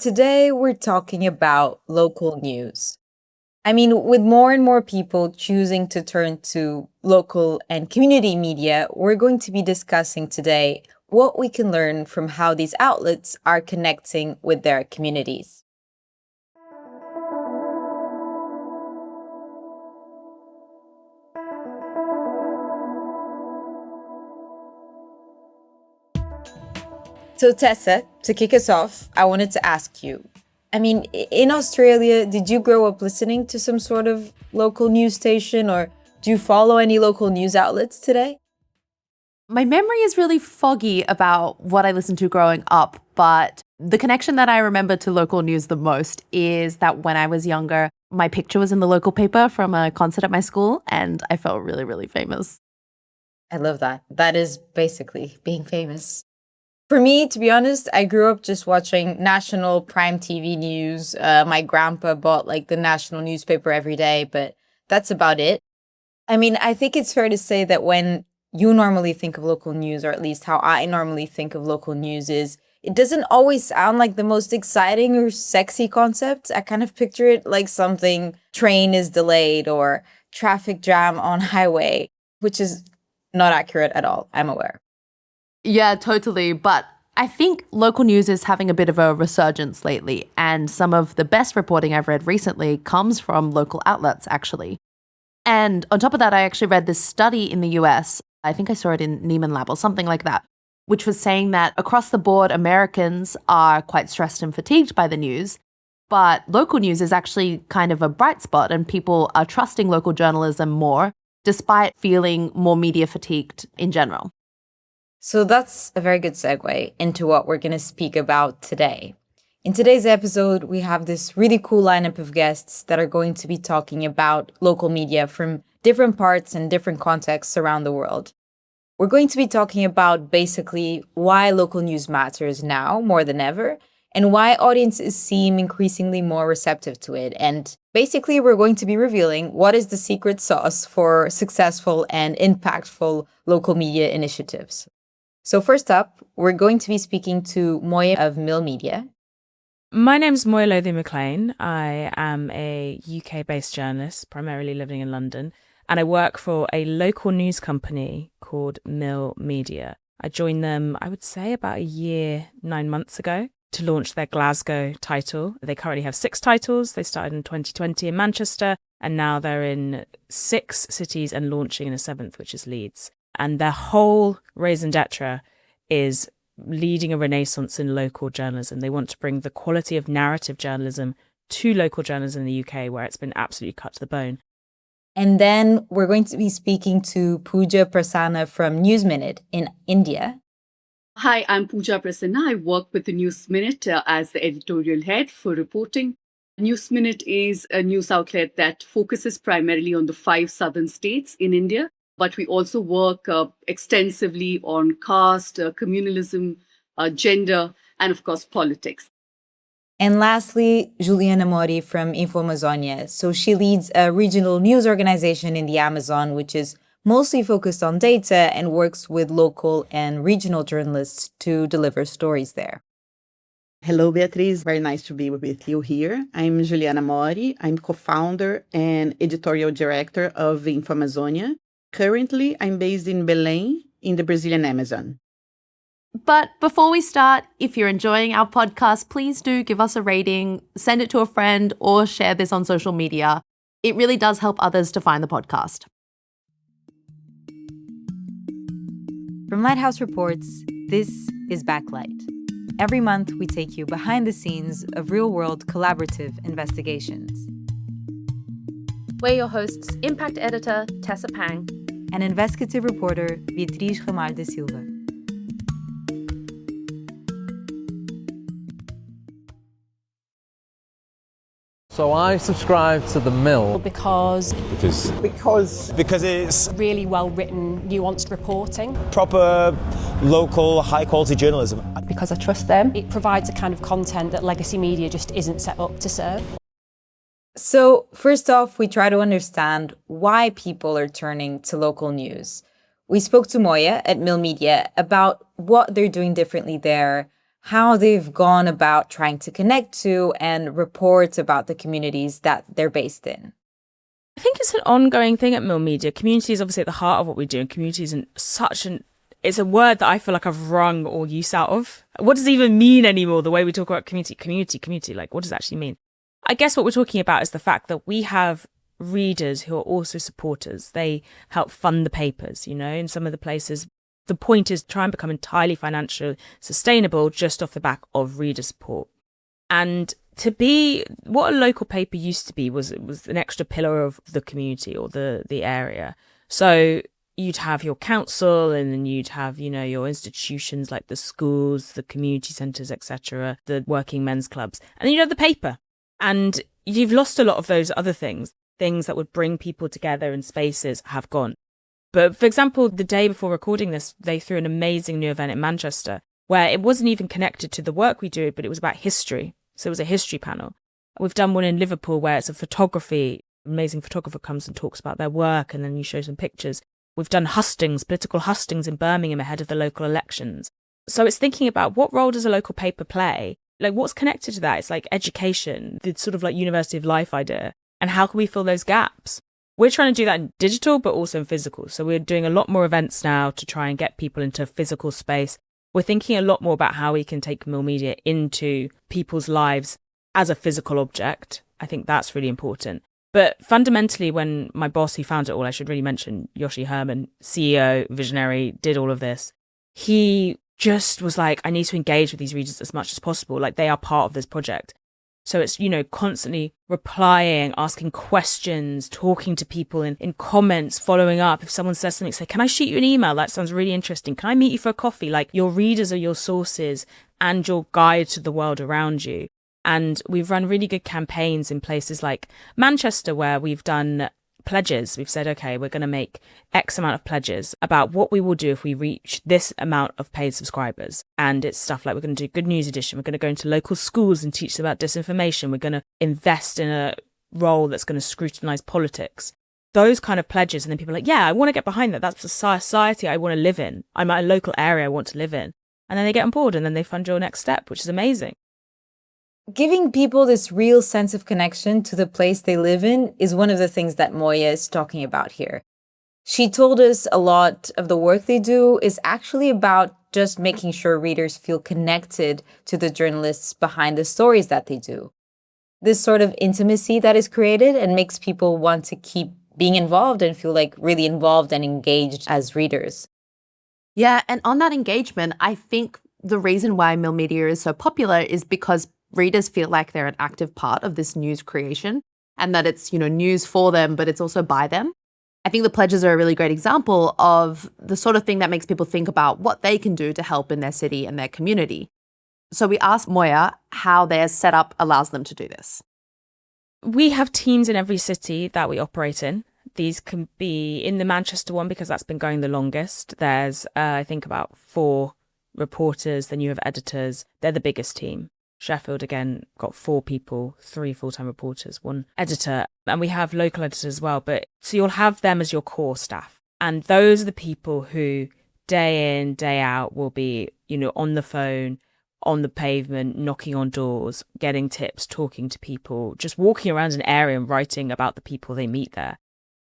Today, we're talking about local news. I mean, with more and more people choosing to turn to local and community media, we're going to be discussing today what we can learn from how these outlets are connecting with their communities. So, Tessa, to kick us off, I wanted to ask you, I mean, in Australia, did you grow up listening to some sort of local news station, or do you follow any local news outlets today? My memory is really foggy about what I listened to growing up, but the connection that I remember to local news the most is that when I was younger, my picture was in the local paper from a concert at my school, and I felt really, really famous. I love that. That is basically being famous. For me, to be honest, I grew up just watching national prime TV news. My grandpa bought like the national newspaper every day, but that's about it. I mean, I think it's fair to say that when you normally think of local news, or at least how I normally think of local news, is it doesn't always sound like the most exciting or sexy concept. I kind of picture it like something train is delayed or traffic jam on highway, which is not accurate at all, I'm aware. Yeah, totally. But I think local news is having a bit of a resurgence lately, and some of the best reporting I've read recently comes from local outlets, actually. And on top of that, I actually read this study in the US. I think I saw it in Neiman Lab or something like that, which was saying that across the board, Americans are quite stressed and fatigued by the news. But local news is actually kind of a bright spot, and people are trusting local journalism more, despite feeling more media fatigued in general. So that's a very good segue into what we're going to speak about today. In today's episode, we have this really cool lineup of guests that are going to be talking about local media from different parts and different contexts around the world. We're going to be talking about basically why local news matters now more than ever, and why audiences seem increasingly more receptive to it. And basically, we're going to be revealing what is the secret sauce for successful and impactful local media initiatives. So first up, we're going to be speaking to Moya of Mill Media. My name's Moya Lothian-McLean. I am a UK-based journalist, primarily living in London, and I work for a local news company called Mill Media. I joined them, I would say, about a year, 9 months ago to launch their Glasgow title. They currently have 6 titles. They started in 2020 in Manchester, and now they're in 6 cities and launching in a 7th, which is Leeds. And their whole raison d'etre is leading a renaissance in local journalism. They want to bring the quality of narrative journalism to local journalism in the UK, where it's been absolutely cut to the bone. And then we're going to be speaking to Pooja Prasanna from News Minute in India. Hi, I'm Pooja Prasanna. I work with the News Minute as the editorial head for reporting. News Minute is a news outlet that focuses primarily on the 5 southern states in India. But we also work extensively on caste, communalism, gender, and of course, politics. And lastly, Juliana Mori from InfoAmazonia. So she leads a regional news organization in the Amazon, which is mostly focused on data and works with local and regional journalists to deliver stories there. Hello, Beatriz. Very nice to be with you here. I'm Juliana Mori. I'm co-founder and editorial director of InfoAmazonia. Currently, I'm based in Belém, in the Brazilian Amazon. But before we start, if you're enjoying our podcast, please do give us a rating, send it to a friend, or share this on social media. It really does help others to find the podcast. From Lighthouse Reports, this is Backlight. Every month, we take you behind the scenes of real-world collaborative investigations. We're your hosts, Impact Editor Tessa Pang and investigative reporter Beatriz Ramalho Silva. So I subscribe to The Mill. Because it's really well-written, nuanced reporting. proper, local, high-quality journalism. Because I trust them. It provides a kind of content that legacy media just isn't set up to serve. So first off, we try to understand why people are turning to local news. We spoke to Moya at Mill Media about what they're doing differently there, how they've gone about trying to connect to and report about the communities that they're based in. I think it's an ongoing thing at Mill Media. Community is obviously at the heart of what we do, and community is it's a word that I feel like I've wrung all use out of. What does it even mean anymore, the way we talk about community, like what does it actually mean? I guess what we're talking about is the fact that we have readers who are also supporters. They help fund the papers, in some of the places. The point is to try and become entirely financially sustainable just off the back of reader support. And to be what a local paper used to be was an extra pillar of the community or the area. So you'd have your council, and then you'd have, your institutions like the schools, the community centres, etc., the working men's clubs. And then you'd have the paper. And you've lost a lot of those other things that would bring people together in spaces have gone. But for example, the day before recording this, they threw an amazing new event in Manchester where it wasn't even connected to the work we do, but it was about history. So it was a history panel. We've done one in Liverpool where it's a photography. Amazing photographer comes and talks about their work, and then you show some pictures. We've done hustings, political hustings in Birmingham ahead of the local elections. So it's thinking about what role does a local paper play? Like what's connected to that? It's like education, the sort of like University of Life idea. And how can we fill those gaps? We're trying to do that in digital, but also in physical. So we're doing a lot more events now to try and get people into physical space. We're thinking a lot more about how we can take Mill Media into people's lives as a physical object. I think that's really important. But fundamentally, when my boss, who founded it all, I should really mention Yoshi Herman, CEO, visionary, did all of this. He just was like, I need to engage with these readers as much as possible. Like they are part of this project. So it's, constantly replying, asking questions, talking to people in comments, following up. If someone says something, say, can I shoot you an email? That sounds really interesting. Can I meet you for a coffee? Like your readers are your sources and your guide to the world around you. And we've run really good campaigns in places like Manchester where we've done pledges. We've said, okay, we're going to make X amount of pledges about what we will do if we reach this amount of paid subscribers. And it's stuff like we're going to do Good News Edition. We're going to go into local schools and teach them about disinformation. We're going to invest in a role that's going to scrutinise politics. Those kind of pledges. And then people are like, yeah, I want to get behind that. That's the society I want to live in. I'm at a local area I want to live in. And then they get on board and then they fund your next step, which is amazing. Giving people this real sense of connection to the place they live in is one of the things that Moya is talking about here. She told us a lot of the work they do is actually about just making sure readers feel connected to the journalists behind the stories that they do. This sort of intimacy that is created and makes people want to keep being involved and feel like really involved and engaged as readers. Yeah, and on that engagement, I think the reason why Mill Media is so popular is because readers feel like they're an active part of this news creation and that it's, news for them, but it's also by them. I think the pledges are a really great example of the sort of thing that makes people think about what they can do to help in their city and their community. So we asked Moya how their setup allows them to do this. We have teams in every city that we operate in. These can be in the Manchester one because that's been going the longest. There's, I think, about 4 reporters. Then you have editors. They're the biggest team. Sheffield, again, got 4 people, 3 full-time reporters, 1 editor, and we have local editors as well. But so you'll have them as your core staff. And those are the people who day in, day out will be, on the phone, on the pavement, knocking on doors, getting tips, talking to people, just walking around an area and writing about the people they meet there.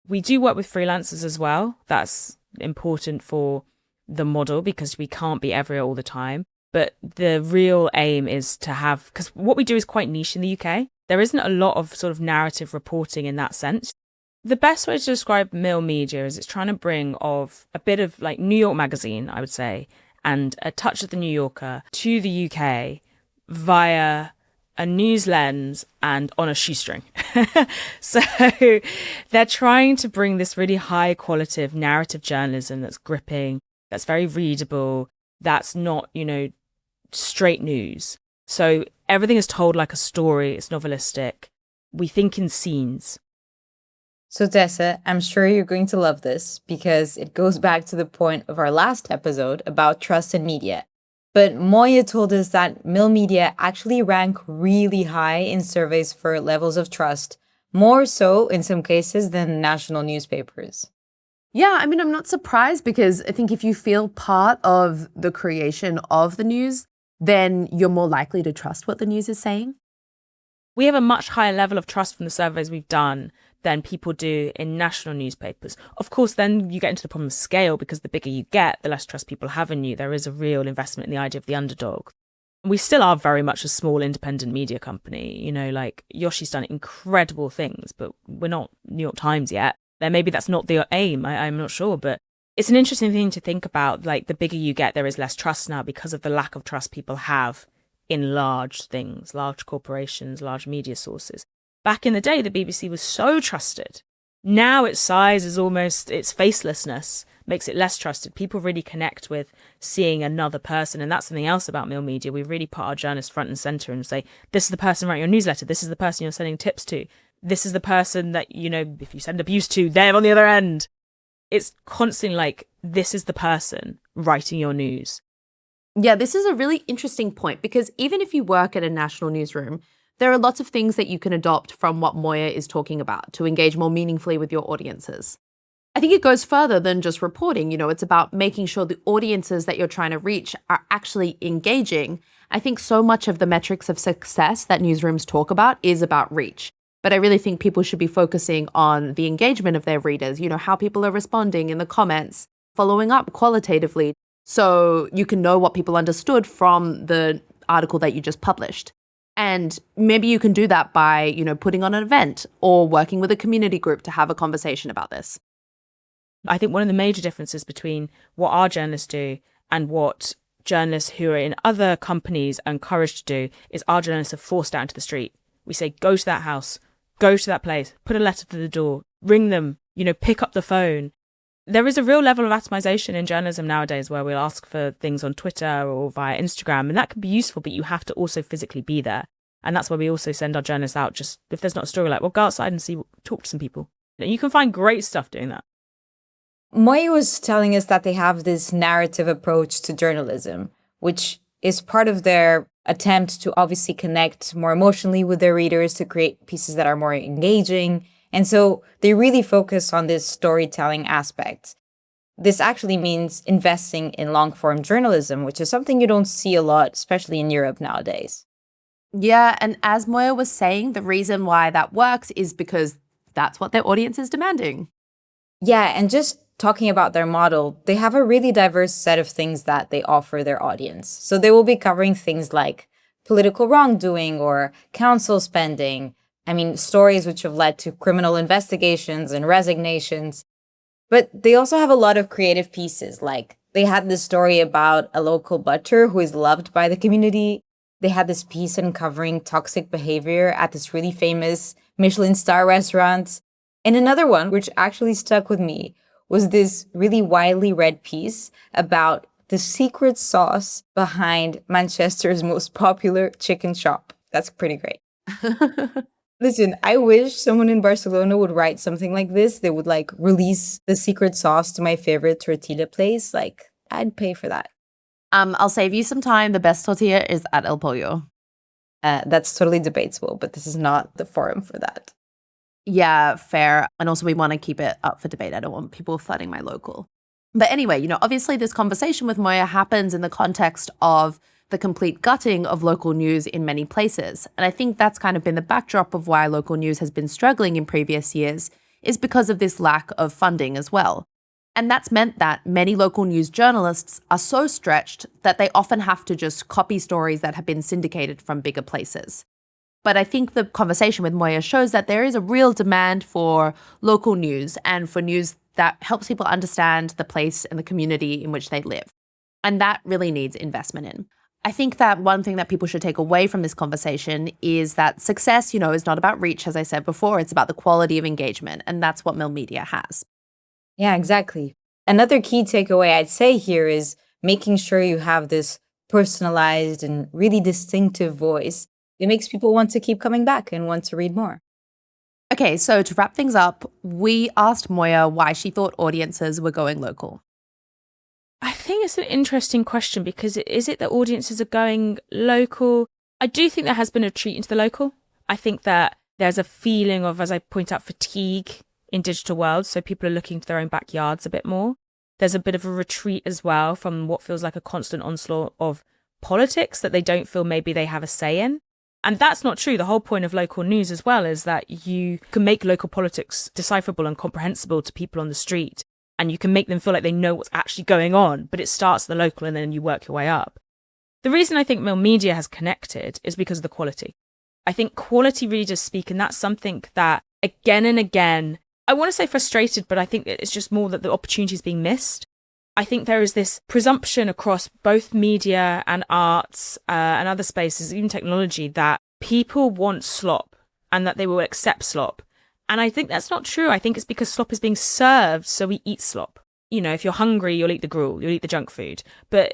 We do work with freelancers as well. That's important for the model because we can't be everywhere all the time. But the real aim is to have, because what we do is quite niche in the UK. There isn't a lot of sort of narrative reporting in that sense. The best way to describe Mill Media is it's trying to bring of a bit of like New York Magazine, I would say, and a touch of the New Yorker to the UK via a news lens and on a shoestring. So they're trying to bring this really high qualitative narrative journalism that's gripping, that's very readable, that's not, straight news. So everything is told like a story. It's novelistic. We think in scenes. So Tessa, I'm sure you're going to love this because it goes back to the point of our last episode about trust in media. But Moya told us that Mill Media actually rank really high in surveys for levels of trust, more so in some cases than national newspapers. Yeah, I'm not surprised because I think if you feel part of the creation of the news, then you're more likely to trust what the news is saying? We have a much higher level of trust from the surveys we've done than people do in national newspapers. Of course, then you get into the problem of scale, because the bigger you get, the less trust people have in you. There is a real investment in the idea of the underdog. We still are very much a small independent media company. You know, like Yoshi's done incredible things, but we're not New York Times yet. Then maybe that's not the aim. I'm not sure, but it's an interesting thing to think about. Like, the bigger you get, there is less trust now because of the lack of trust people have in large things, large corporations, large media sources. Back in the day, the BBC was so trusted. Now its size is almost, its facelessness makes it less trusted. People really connect with seeing another person. And that's something else about Mill Media. We really put our journalists front and centre and say, this is the person writing your newsletter. This is the person you're sending tips to. This is the person that, you know, if you send abuse to, they're on the other end. It's constantly like, this is the person writing your news. Yeah, this is a really interesting point, because even if you work at a national newsroom, there are lots of things that you can adopt from what Moya is talking about to engage more meaningfully with your audiences. I think it goes further than just reporting. You know, it's about making sure the audiences that you're trying to reach are actually engaging. I think so much of the metrics of success that newsrooms talk about is about reach. But I really think people should be focusing on the engagement of their readers, you know, how people are responding in the comments, following up qualitatively, so you can know what people understood from the article that you just published. And maybe you can do that by, you know, putting on an event or working with a community group to have a conversation about this. I think one of the major differences between what our journalists do and what journalists who are in other companies are encouraged to do is our journalists are forced out into the street. We say, go to that house, go to that place, put a letter to the door, ring them, you know, pick up the phone. There is a real level of atomization in journalism nowadays where we'll ask for things on Twitter or via Instagram, and that can be useful, but you have to also physically be there. And that's why we also send our journalists out. Just if there's not a story, like, well, go outside and talk to some people. You can find great stuff doing that. Moya was telling us that they have this narrative approach to journalism, which is part of their attempt to obviously connect more emotionally with their readers, to create pieces that are more engaging. And so they really focus on this storytelling aspect. This actually means investing in long-form journalism, which is something you don't see a lot, especially in Europe nowadays. Yeah, and as Moya was saying, the reason why that works is because that's what their audience is demanding. Yeah, and just talking about their model, they have a really diverse set of things that they offer their audience. So they will be covering things like political wrongdoing or council spending. I mean, stories which have led to criminal investigations and resignations. But they also have a lot of creative pieces. Like, they had this story about a local butcher who is loved by the community. They had this piece uncovering toxic behavior at this really famous Michelin star restaurant. And another one, which actually stuck with me, was this really widely read piece about the secret sauce behind Manchester's most popular chicken shop. That's pretty great. Listen, I wish someone in Barcelona would write something like this. They would like release the secret sauce to my favorite tortilla place. Like, I'd pay for that. I'll save you some time. The best tortilla is at El Pollo. That's totally debatable, but this is not the forum for that. Yeah, fair. And also we want to keep it up for debate. I don't want people flooding my local. But anyway, you know, obviously this conversation with Moya happens in the context of the complete gutting of local news in many places. And I think that's kind of been the backdrop of why local news has been struggling in previous years, is because of this lack of funding as well. And that's meant that many local news journalists are so stretched that they often have to just copy stories that have been syndicated from bigger places. But I think the conversation with Moya shows that there is a real demand for local news and for news that helps people understand the place and the community in which they live. And that really needs investment in. I think that one thing that people should take away from this conversation is that success, you know, is not about reach, as I said before. It's about the quality of engagement. And that's what Mill Media has. Yeah, exactly. Another key takeaway I'd say here is making sure you have this personalized and really distinctive voice. It makes people want to keep coming back and want to read more. Okay, so to wrap things up, we asked Moya why she thought audiences were going local. I think it's an interesting question, because is it that audiences are going local? I do think there has been a retreat into the local. I think that there's a feeling of, as I point out, fatigue in digital worlds. So people are looking to their own backyards a bit more. There's a bit of a retreat as well from what feels like a constant onslaught of politics that they don't feel maybe they have a say in. And that's not true. The whole point of local news as well is that you can make local politics decipherable and comprehensible to people on the street. And you can make them feel like they know what's actually going on, but it starts at the local and then you work your way up. The reason I think Mill Media has connected is because of the quality. I think quality really does speak, and that's something that again and again, I want to say frustrated, but I think it's just more that the opportunity is being missed. I think there is this presumption across both media and arts and other spaces, even technology, that people want slop and that they will accept slop. And I think that's not true. I think it's because slop is being served, so we eat slop. You know, if you're hungry, you'll eat the gruel, you'll eat the junk food. But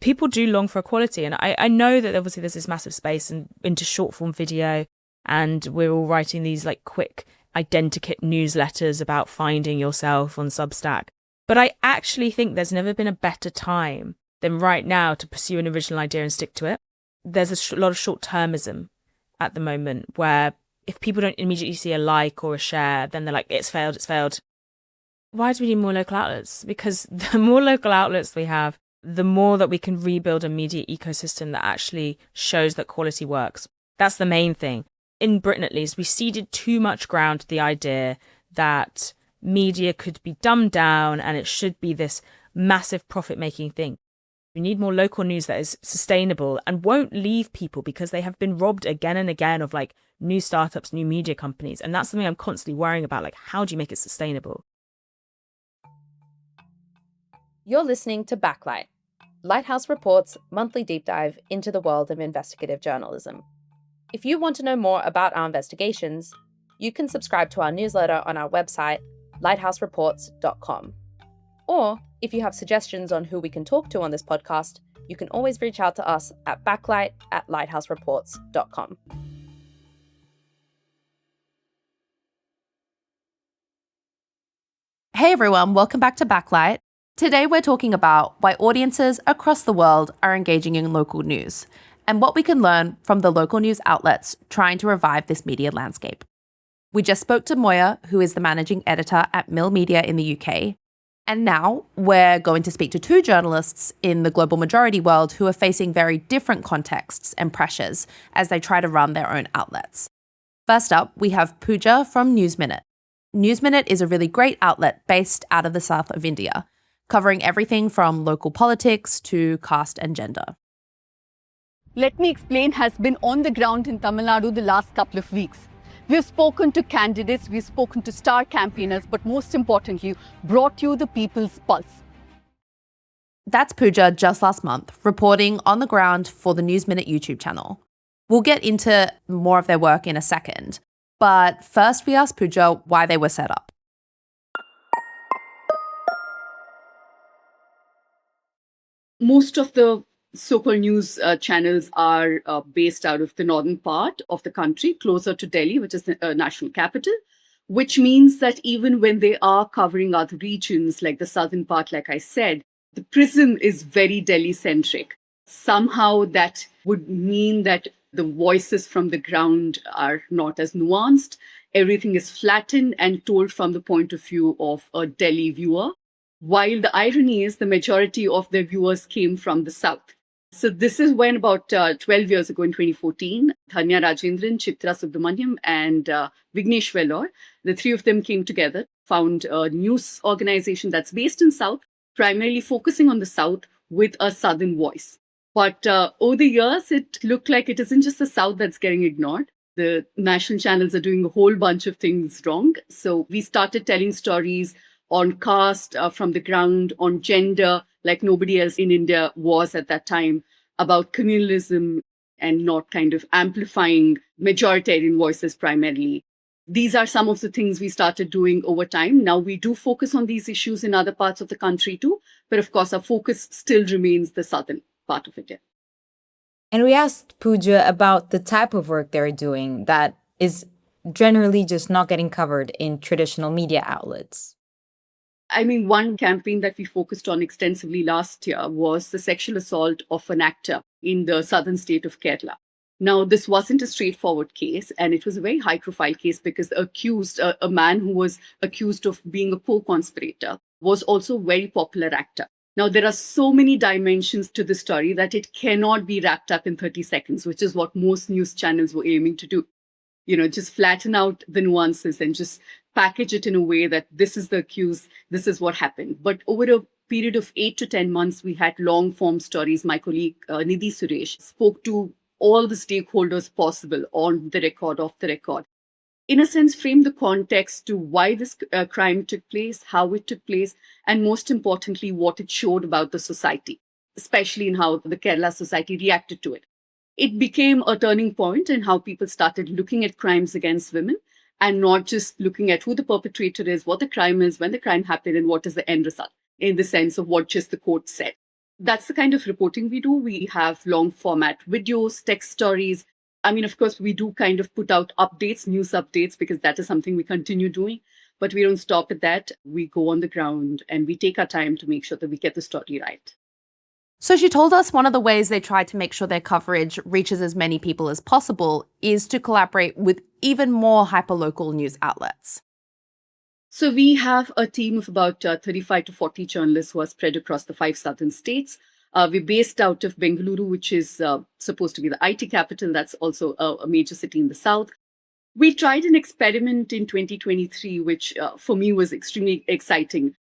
people do long for equality. And I know that obviously there's this massive space into short form video, and we're all writing these like quick identikit newsletters about finding yourself on Substack. But I actually think there's never been a better time than right now to pursue an original idea and stick to it. There's a lot of short-termism at the moment where if people don't immediately see a like or a share, then they're like, it's failed, it's failed. Why do we need more local outlets? Because the more local outlets we have, the more that we can rebuild a media ecosystem that actually shows that quality works. That's the main thing. In Britain, at least, we ceded too much ground to the idea that media could be dumbed down and it should be this massive profit-making thing. We need more local news that is sustainable and won't leave people because they have been robbed again and again of like new startups, new media companies. And that's something I'm constantly worrying about. Like, how do you make it sustainable? You're listening to Backlight, Lighthouse Report's monthly deep dive into the world of investigative journalism. If you want to know more about our investigations, you can subscribe to our newsletter on our website, lighthousereports.com. Or if you have suggestions on who we can talk to on this podcast, you can always reach out to us at backlight@lighthousereports.com. Hey everyone, welcome back to Backlight. Today we're talking about why audiences across the world are engaging in local news and what we can learn from the local news outlets trying to revive this media landscape. We just spoke to Moya, who is the managing editor at Mill Media in the UK. And now we're going to speak to two journalists in the global majority world who are facing very different contexts and pressures as they try to run their own outlets. First up, we have Pooja from News Minute. News Minute is a really great outlet based out of the south of India, covering everything from local politics to caste and gender. Let me explain, has been on the ground in Tamil Nadu the last couple of weeks. We've spoken to candidates, we've spoken to star campaigners, but most importantly, brought you the people's pulse. That's Pooja just last month, reporting on the ground for the News Minute YouTube channel. We'll get into more of their work in a second, but first we asked Pooja why they were set up. Most of the so-called news channels are based out of the northern part of the country, closer to Delhi, which is the national capital, which means that even when they are covering other regions like the southern part, like I said, the prism is very Delhi-centric. Somehow that would mean that the voices from the ground are not as nuanced. Everything is flattened and told from the point of view of a Delhi viewer, while the irony is the majority of their viewers came from the south. So this is when about 12 years ago in 2014, Dhanya Rajendran, Chitra Subramaniam and Vignesh Vellore, the three of them came together, found a news organization that's based in South, primarily focusing on the South with a Southern voice. But over the years, it looked like it isn't just the South that's getting ignored. The national channels are doing a whole bunch of things wrong. So we started telling stories on caste from the ground, on gender, like nobody else in India was at that time, about communalism and not kind of amplifying majoritarian voices primarily. These are some of the things we started doing over time. Now we do focus on these issues in other parts of the country too, but of course our focus still remains the southern part of India. And we asked Pooja about the type of work they're doing that is generally just not getting covered in traditional media outlets. I mean, one campaign that we focused on extensively last year was the sexual assault of an actor in the southern state of Kerala. Now, this wasn't a straightforward case, and it was a very high-profile case because the accused, a man who was accused of being a co-conspirator, was also a very popular actor. Now, there are so many dimensions to the story that it cannot be wrapped up in 30 seconds, which is what most news channels were aiming to do. Just flatten out the nuances and just package it in a way that this is the accused, this is what happened. But over a period of 8 to 10 months, we had long form stories. My colleague Nidhi Suresh spoke to all the stakeholders possible on the record, off the record. In a sense, frame the context to why this crime took place, how it took place, and most importantly, what it showed about the society, especially in how the Kerala society reacted to it. It became a turning point in how people started looking at crimes against women and not just looking at who the perpetrator is, what the crime is, when the crime happened, and what is the end result, in the sense of what just the court said. That's the kind of reporting we do. We have long format videos, text stories. I mean, of course, we do kind of put out updates, news updates, because that is something we continue doing. But we don't stop at that. We go on the ground and we take our time to make sure that we get the story right. So she told us one of the ways they try to make sure their coverage reaches as many people as possible is to collaborate with even more hyperlocal news outlets. So we have a team of about 35 to 40 journalists who are spread across the 5 southern states. We're based out of Bengaluru, which is supposed to be the IT capital. That's also a major city in the south. We tried an experiment in 2023, which for me was extremely exciting.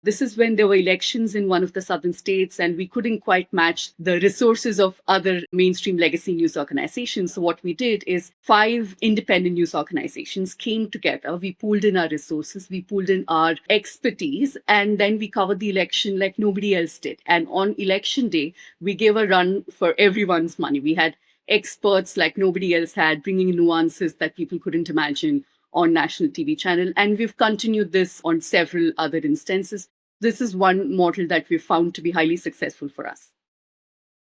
This is when there were elections in one of the southern states, and we couldn't quite match the resources of other mainstream legacy news organizations. So what we did is 5 independent news organizations came together. We pooled in our resources, we pooled in our expertise, and then we covered the election like nobody else did. And on election day, we gave a run for everyone's money. We had experts like nobody else had, bringing nuances that people couldn't imagine on national TV channel. And we've continued this on several other instances. This is one model that we've found to be highly successful for us.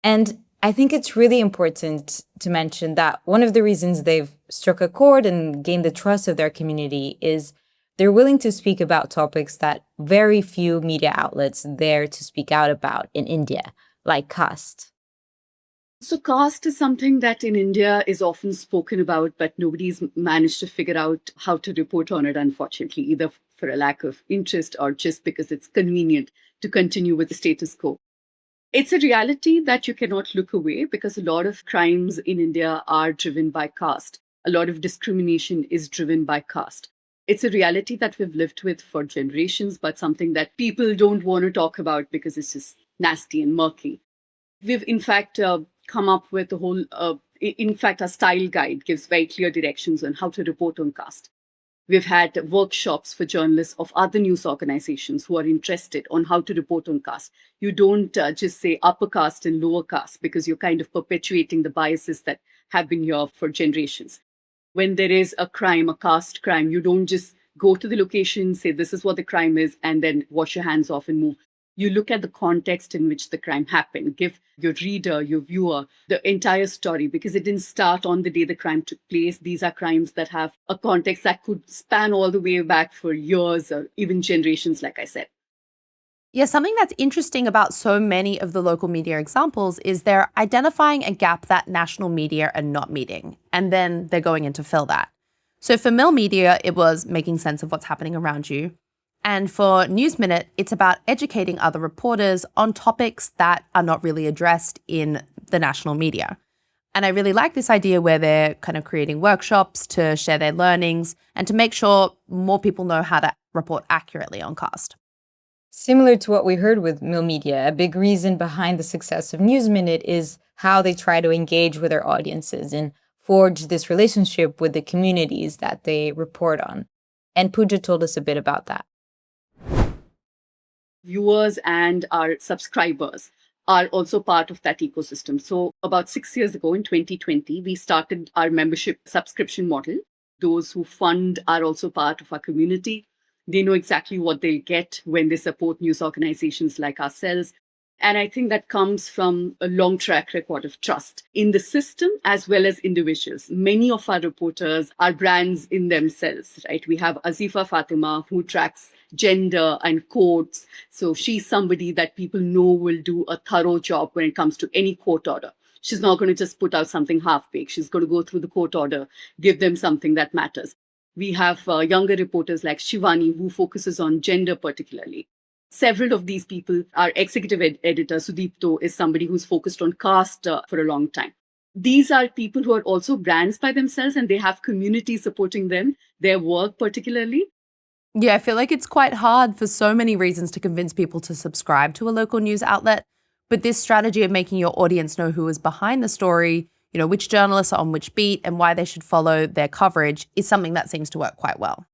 And I think it's really important to mention that one of the reasons they've struck a chord and gained the trust of their community is they're willing to speak about topics that very few media outlets dare to speak out about in India, like caste. So caste is something that in India is often spoken about, but nobody's managed to figure out how to report on it, unfortunately, either for a lack of interest or just because it's convenient to continue with the status quo. It's a reality that you cannot look away because a lot of crimes in India are driven by caste. A lot of discrimination is driven by caste. It's a reality that we've lived with for generations, but something that people don't want to talk about because it's just nasty and murky. We've, in fact, come up with a whole, our style guide gives very clear directions on how to report on caste. We've had workshops for journalists of other news organizations who are interested on how to report on caste. You don't just say upper caste and lower caste because you're kind of perpetuating the biases that have been here for generations. When there is a crime, a caste crime, you don't just go to the location, say this is what the crime is, and then wash your hands off and move. You look at the context in which the crime happened, give your reader, your viewer, the entire story, because it didn't start on the day the crime took place. These are crimes that have a context that could span all the way back for years or even generations, like I said. Yeah, something that's interesting about so many of the local media examples is they're identifying a gap that national media are not meeting, and then they're going in to fill that. So for Mill Media, it was making sense of what's happening around you. And for News Minute, it's about educating other reporters on topics that are not really addressed in the national media. And I really like this idea where they're kind of creating workshops to share their learnings and to make sure more people know how to report accurately on caste. Similar to what we heard with Mill Media, a big reason behind the success of News Minute is how they try to engage with their audiences and forge this relationship with the communities that they report on. And Pooja told us a bit about that. Viewers and our subscribers are also part of that ecosystem. So about 6 years ago in 2020, we started our membership subscription model. Those who fund are also part of our community. They know exactly what they'll get when they support news organizations like ourselves. And I think that comes from a long track record of trust in the system as well as individuals. Many of our reporters are brands in themselves, right? We have Azifa Fatima, who tracks gender and courts. So she's somebody that people know will do a thorough job when it comes to any court order. She's not going to just put out something half-baked. She's going to go through the court order, give them something that matters. We have younger reporters like Shivani, who focuses on gender particularly. Several of these people are executive editor. Sudipto is somebody who's focused on caste for a long time. These are people who are also brands by themselves, and they have community supporting them, their work particularly. Yeah, I feel like it's quite hard for so many reasons to convince people to subscribe to a local news outlet. But this strategy of making your audience know who is behind the story, which journalists are on which beat and why they should follow their coverage is something that seems to work quite well.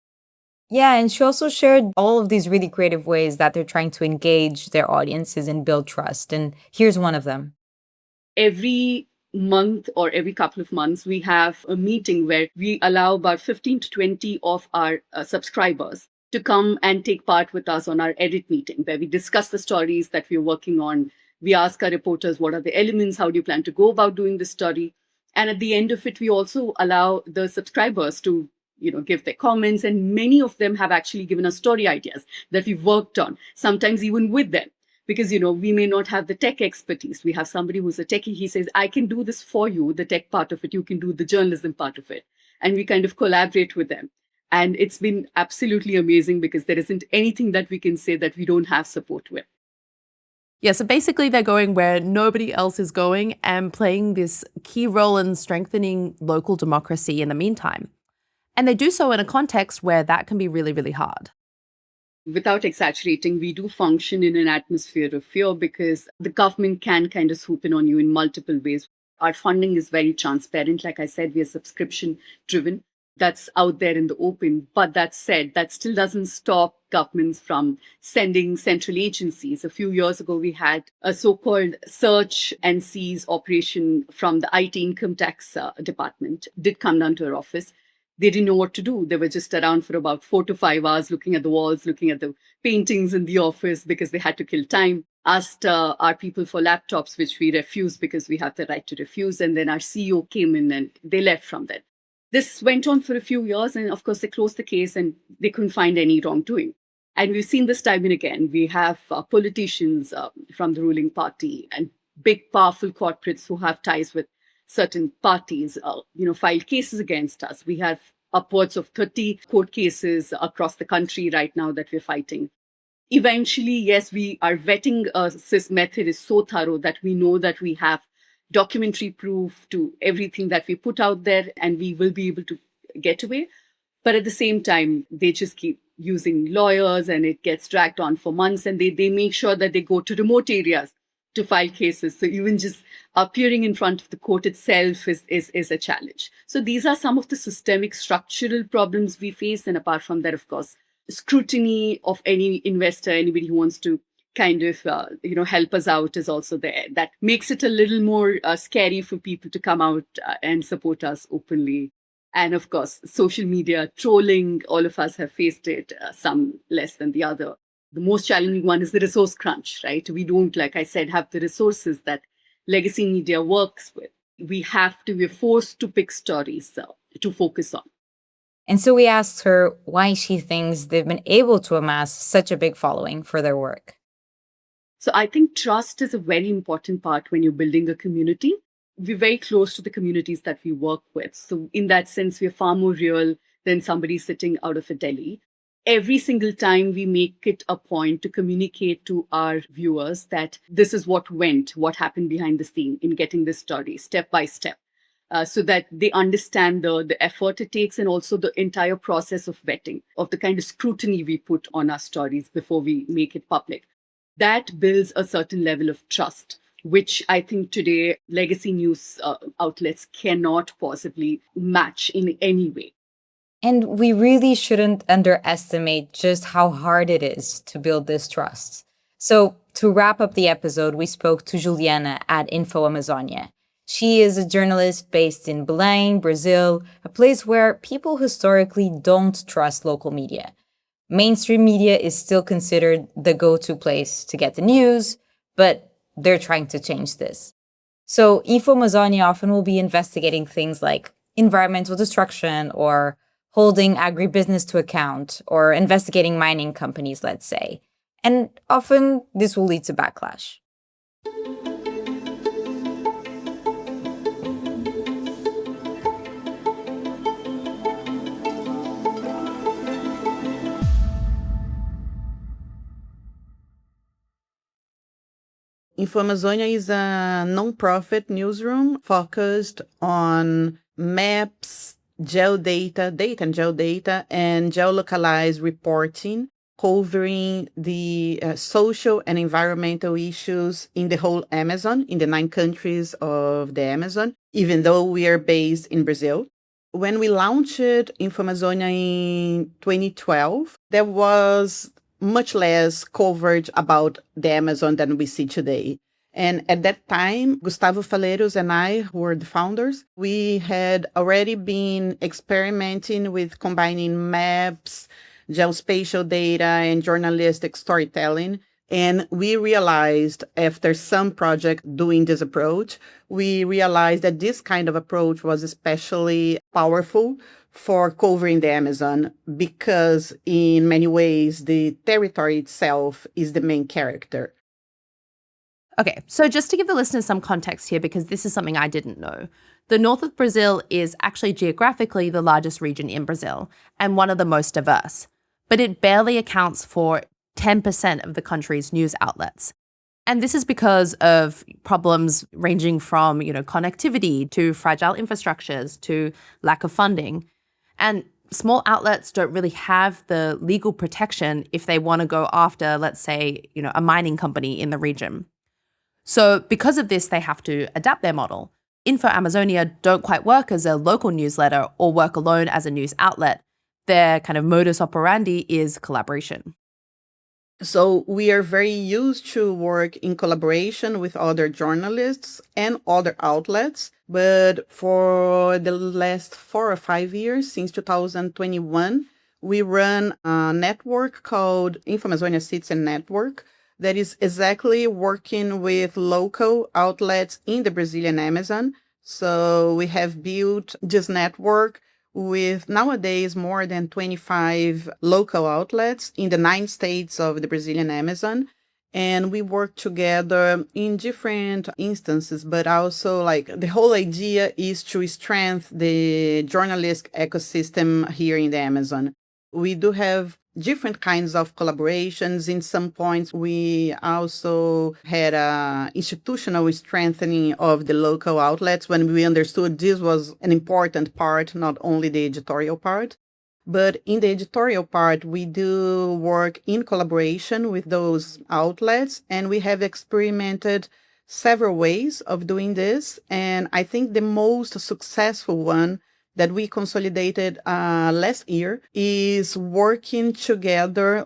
Yeah, and she also shared all of these really creative ways that they're trying to engage their audiences and build trust. And here's one of them. Every month or every couple of months, we have a meeting where we allow about 15 to 20 of our subscribers to come and take part with us on our edit meeting, where we discuss the stories that we're working on. We ask our reporters, what are the elements? How do you plan to go about doing this story? And at the end of it, we also allow the subscribers to give their comments. And many of them have actually given us story ideas that we've worked on, sometimes even with them. Because, we may not have the tech expertise. We have somebody who's a techie. He says, I can do this for you, the tech part of it. You can do the journalism part of it. And we kind of collaborate with them. And it's been absolutely amazing because there isn't anything that we can say that we don't have support with. Yeah, so basically they're going where nobody else is going and playing this key role in strengthening local democracy in the meantime. And they do so in a context where that can be really, really hard. Without exaggerating, we do function in an atmosphere of fear because the government can kind of swoop in on you in multiple ways. Our funding is very transparent. Like I said, we are subscription driven. That's out there in the open. But that said, that still doesn't stop governments from sending central agencies. A few years ago, we had a so-called search and seize operation from the IT income tax department. Did come down to our office. They didn't know what to do. They were just around for about 4 to 5 hours, looking at the walls, looking at the paintings in the office because they had to kill time. Asked our people for laptops, which we refused because we have the right to refuse. And then our CEO came in and they left from that. This went on for a few years. And of course, they closed the case and they couldn't find any wrongdoing. And we've seen this time and again. We have politicians from the ruling party and big, powerful corporates who have ties with certain parties, filed cases against us. We have upwards of 30 court cases across the country right now that we're fighting. Eventually, yes, our vetting CIS method is so thorough that we know that we have documentary proof to everything that we put out there, and we will be able to get away. But at the same time, they just keep using lawyers and it gets dragged on for months, and they make sure that they go to remote areas to file cases. So even just appearing in front of the court itself is a challenge. So these are some of the systemic structural problems we face. And apart from that, of course, scrutiny of any investor, anybody who wants to kind of, help us out is also there. That makes it a little more scary for people to come out and support us openly. And of course, social media trolling, all of us have faced it, some less than the other. The most challenging one is the resource crunch, right? We don't, like I said, have the resources that legacy media works with. We're forced to pick stories to focus on. And so we asked her why she thinks they've been able to amass such a big following for their work. So I think trust is a very important part when you're building a community. We're very close to the communities that we work with. So in that sense, we're far more real than somebody sitting out of a Delhi. Every single time we make it a point to communicate to our viewers that this is what happened behind the scene in getting this story step by step, so that they understand the effort it takes and also the entire process of vetting, of the kind of scrutiny we put on our stories before we make it public. That builds a certain level of trust, which I think today legacy news outlets cannot possibly match in any way. And we really shouldn't underestimate just how hard it is to build this trust. So to wrap up the episode, we spoke to Juliana at InfoAmazonia. She is a journalist based in Belém, Brazil, a place where people historically don't trust local media. Mainstream media is still considered the go-to place to get the news, but they're trying to change this. So InfoAmazonia often will be investigating things like environmental destruction or holding agribusiness to account or investigating mining companies, let's say. And often this will lead to backlash. Infoamazonia is a non-profit newsroom focused on maps, geodata, data and geodata, and geolocalized reporting, covering the social and environmental issues in the whole Amazon, in the 9 countries of the Amazon, even though we are based in Brazil. When we launched Infoamazonia in 2012, there was much less coverage about the Amazon than we see today. And at that time, Gustavo Faleiros and I, who were the founders, we had already been experimenting with combining maps, geospatial data, and journalistic storytelling. And we realized after some project doing this approach, we realized that this kind of approach was especially powerful for covering the Amazon because in many ways, the territory itself is the main character. Okay, so just to give the listeners some context here, because this is something I didn't know. The north of Brazil is actually geographically the largest region in Brazil and one of the most diverse, but it barely accounts for 10% of the country's news outlets. And this is because of problems ranging from, connectivity to fragile infrastructures to lack of funding. And small outlets don't really have the legal protection if they want to go after, let's say, a mining company in the region. So because of this, they have to adapt their model. Infoamazonia don't quite work as a local newsletter or work alone as a news outlet. Their kind of modus operandi is collaboration. So we are very used to work in collaboration with other journalists and other outlets. But for the last 4 or 5 years, since 2021, we run a network called Infoamazonia Citizen Network that is exactly working with local outlets in the Brazilian Amazon. So we have built this network with nowadays more than 25 local outlets in the 9 states of the Brazilian Amazon. And we work together in different instances, but also the whole idea is to strengthen the journalistic ecosystem here in the Amazon. We do have different kinds of collaborations. In some points, we also had a institutional strengthening of the local outlets when we understood this was an important part, not only the editorial part. But in the editorial part, we do work in collaboration with those outlets, and we have experimented several ways of doing this. And I think the most successful one that we consolidated last year is working together,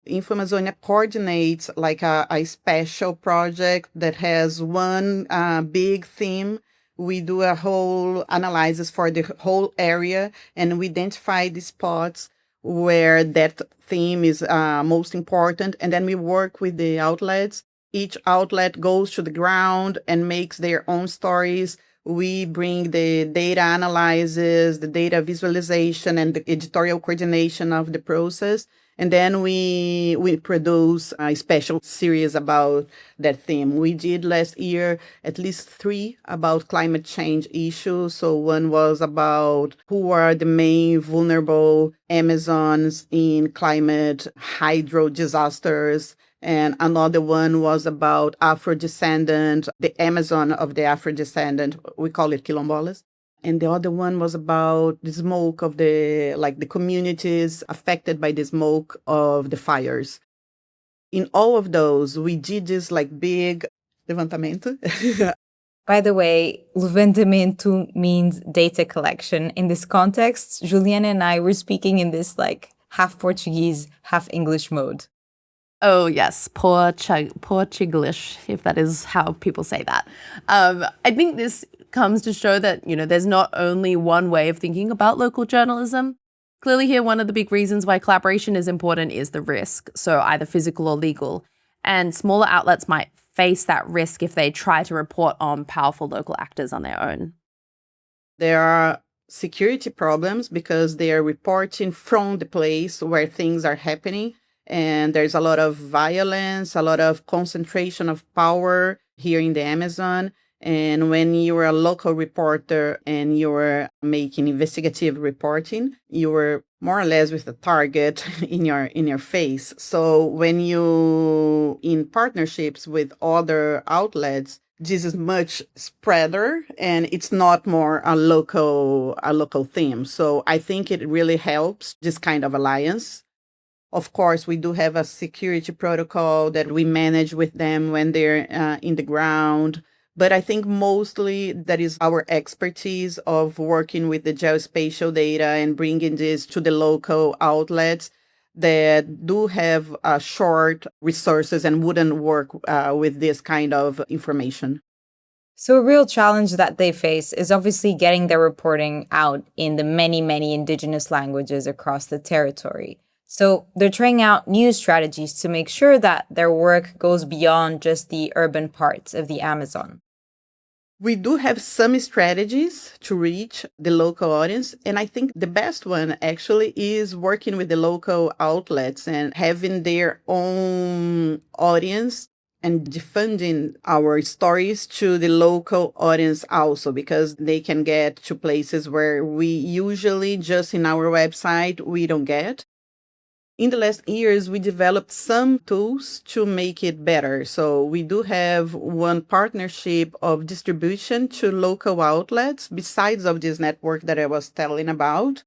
Infoamazonia coordinates a special project that has one big theme. We do a whole analysis for the whole area, and we identify the spots where that theme is most important. And then we work with the outlets. Each outlet goes to the ground and makes their own stories. We bring the data analysis, the data visualization, and the editorial coordination of the process. And then we produce a special series about that theme. We did last year at least 3 about climate change issues. So one was about who are the main vulnerable Amazons in climate hydro disasters. And another one was about Afro-descendant, the Amazon of the Afro-descendant. We call it quilombolas. And the other one was about the smoke of the communities affected by the smoke of the fires. In all of those, we did this big levantamento. By the way, levantamento means data collection. In this context, Juliana and I were speaking in this half Portuguese, half English mode. Oh, yes, Portuglish, if that is how people say that. I think this comes to show that, there's not only one way of thinking about local journalism. Clearly here, one of the big reasons why collaboration is important is the risk, so either physical or legal. And smaller outlets might face that risk if they try to report on powerful local actors on their own. There are security problems because they are reporting from the place where things are happening. And there's a lot of violence, a lot of concentration of power here in the Amazon. And when you're a local reporter and you're making investigative reporting, you're more or less with a target in your face. So when you in partnerships with other outlets, this is much spreader and it's not more a local theme. So I think it really helps this kind of alliance. Of course, we do have a security protocol that we manage with them when they're in the ground. But I think mostly that is our expertise of working with the geospatial data and bringing this to the local outlets that do have short resources and wouldn't work with this kind of information. So a real challenge that they face is obviously getting their reporting out in the many, many indigenous languages across the territory. So they're trying out new strategies to make sure that their work goes beyond just the urban parts of the Amazon. We do have some strategies to reach the local audience. And I think the best one actually is working with the local outlets and having their own audience and defending our stories to the local audience also, because they can get to places where we usually just in our website, we don't get. In the last years, we developed some tools to make it better. So we do have one partnership of distribution to local outlets, besides of this network that I was telling about.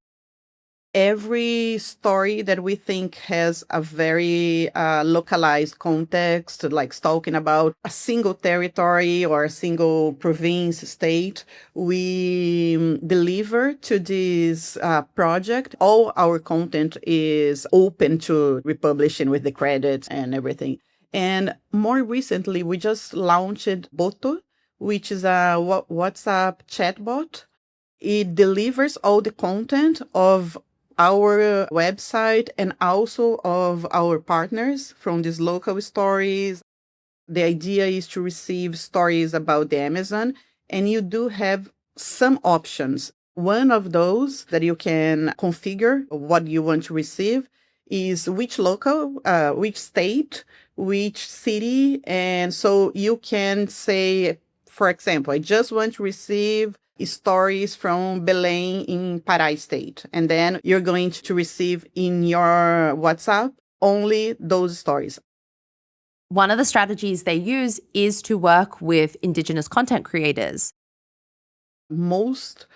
Every story that we think has a very localized context, like talking about a single territory or a single province, state, we deliver to this project. All our content is open to republishing with the credits and everything. And more recently, we just launched Boto, which is a WhatsApp chatbot. It delivers all the content of our website and also of our partners from these local stories. The idea is to receive stories about the Amazon, and you do have some options. One of those that you can configure what you want to receive is which which state, which city. And so you can say, for example, I just want to receive stories from Belém in Pará state. And then you're going to receive in your WhatsApp only those stories. One of the strategies they use is to work with Indigenous content creators. Most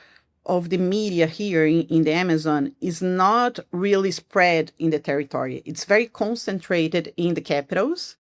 of the media here in the Amazon is not really spread in the territory. It's very concentrated in the capitals.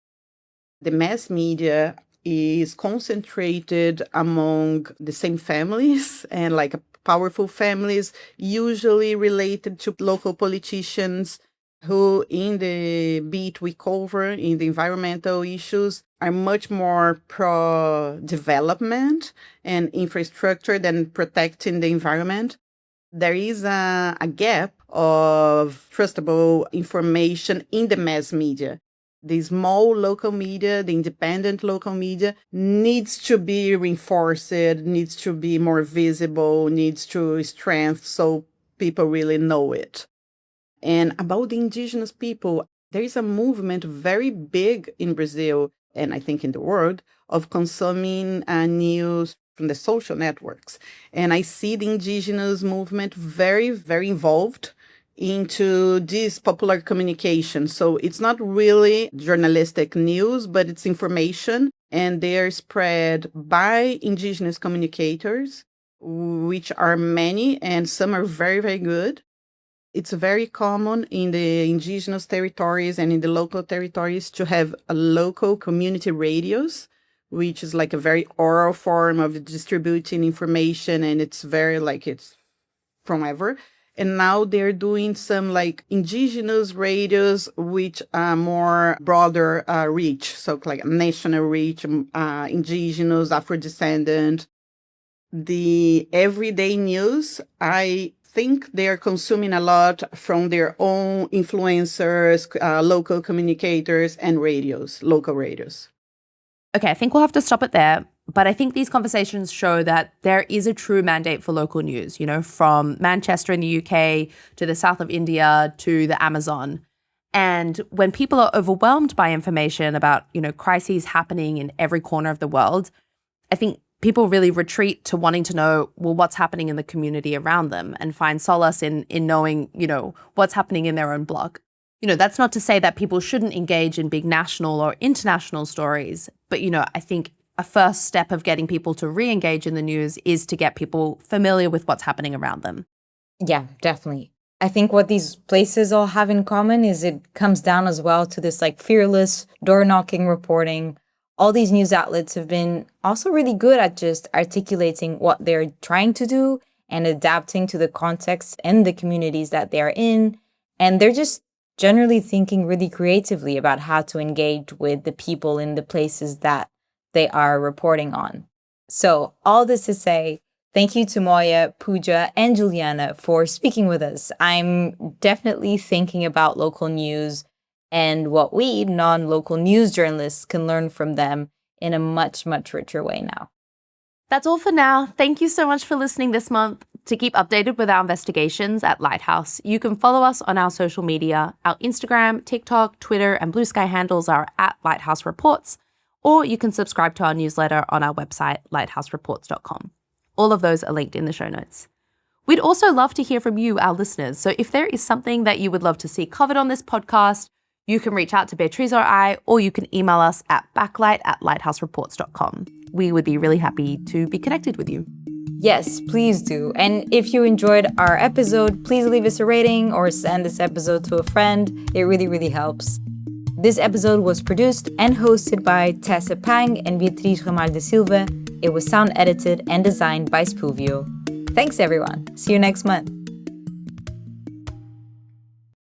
The mass media is concentrated among the same families and like powerful families, usually related to local politicians who in the beat we cover in the environmental issues are much more pro-development and infrastructure than protecting the environment. There is a gap of trustable information in the mass media. The small local media, the independent local media needs to be reinforced, needs to be more visible, needs to strengthen so people really know it. And about the indigenous people, there is a movement very big in Brazil, and I think in the world, of consuming news from the social networks. And I see the indigenous movement very, very involved into this popular communication. So it's not really journalistic news, but it's information, and they're spread by indigenous communicators, which are many, and some are very, very good. It's very common in the indigenous territories and in the local territories to have a local community radios, which is like a very oral form of distributing information, and it's very like it's from ever. And now they're doing some like indigenous radios, which are more broader reach. So like national reach, indigenous, Afro-descendant. The everyday news, I think they're consuming a lot from their own influencers, local communicators, and radios, local radios. Okay, I think we'll have to stop it there. But I think these conversations show that there is a true mandate for local news, you know, from Manchester in the UK to the south of India to the Amazon. And when people are overwhelmed by information about, you know, crises happening in every corner of the world, I think people really retreat to wanting to know, well, what's happening in the community around them and find solace in knowing, what's happening in their own block. That's not to say that people shouldn't engage in big national or international stories, but, I think a first step of getting people to re-engage in the news is to get people familiar with what's happening around them. Yeah, definitely. I think what these places all have in common is it comes down as well to this fearless door-knocking reporting. All these news outlets have been also really good at just articulating what they're trying to do and adapting to the context and the communities that they're in. And they're just generally thinking really creatively about how to engage with the people in the places that they are reporting on. So all this to say, thank you to Moya, Pooja, and Juliana for speaking with us. I'm definitely thinking about local news and what we, non-local news journalists, can learn from them in a much, much richer way now. That's all for now. Thank you so much for listening this month. To keep updated with our investigations at Lighthouse, you can follow us on our social media. Our Instagram, TikTok, Twitter, and Blue Sky handles are at Lighthouse Reports, or you can subscribe to our newsletter on our website, lighthousereports.com. All of those are linked in the show notes. We'd also love to hear from you, our listeners. So if there is something that you would love to see covered on this podcast, you can reach out to Beatriz or I, or you can email us at backlight@lighthousereports.com. We would be really happy to be connected with you. Yes, please do. And if you enjoyed our episode, please leave us a rating or send this episode to a friend. It really, really helps. This episode was produced and hosted by Tessa Pang and Beatriz Ramalho de Silva. It was sound edited and designed by Spoovio. Thanks, everyone. See you next month.